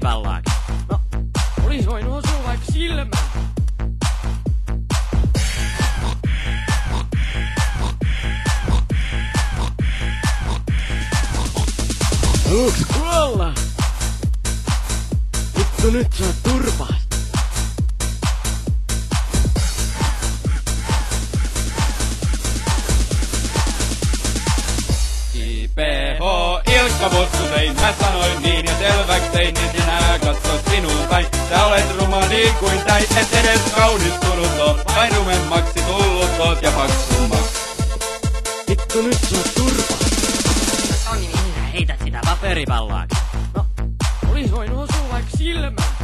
paperipallaakin. No, olis voinut osua vaikka silmään. Haluuks kuolla? Vittu nyt saa turpaa. IPH, Ilkka Bossutein, mä sanoin niin ja selväks tein, en enää katso sinun päin. Sä olet ruma niin kuin täi, et edes kaunistunut oot, vain rumemmaksi tullut oot ja paksummaksi. Vittu nyt saa turpaa. Toni, mihin sä heität sitä paperipallaakin? No, olis voinut osua vaikka silmään.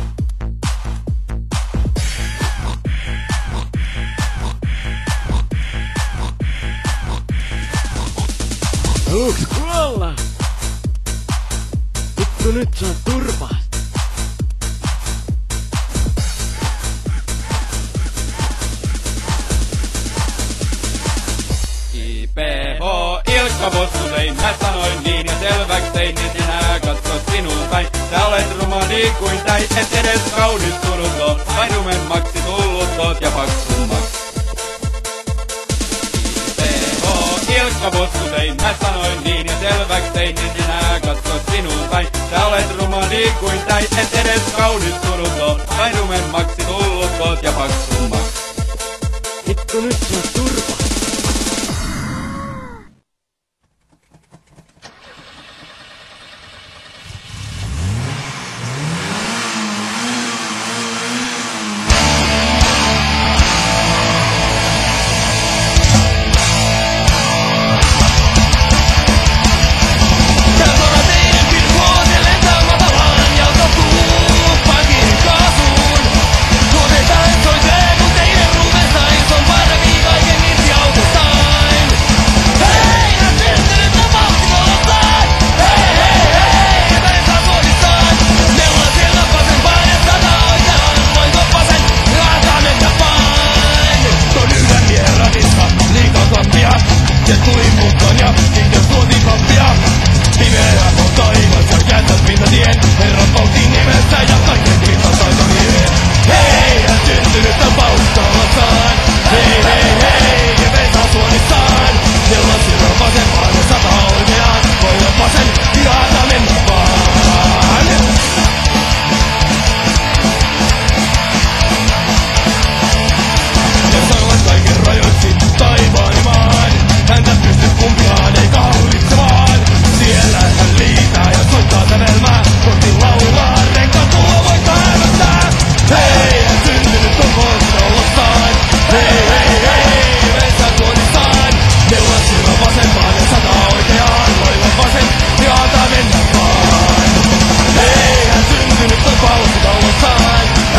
Haluuks kuolla? Vittu nyt saa turpaa. IPH, Ilkka Bossutein, mä sanoin niin ja selväks tein, en enää katso sinun päin. Sä olet ruma niin kuin täi, et edes kaunistunut oot, vain rumemmaksi tullut oot ja paksummaksi. IPH, Ilkka Bossutein, mä sanoin niin ja selväks tein, en enää katso sinun päin. Sä olet ruma niin kuin täi, et edes kaunistunut oot, vain rumemmaksi tullut oot ja paksummaksi. Vittu nyt saa turpaa.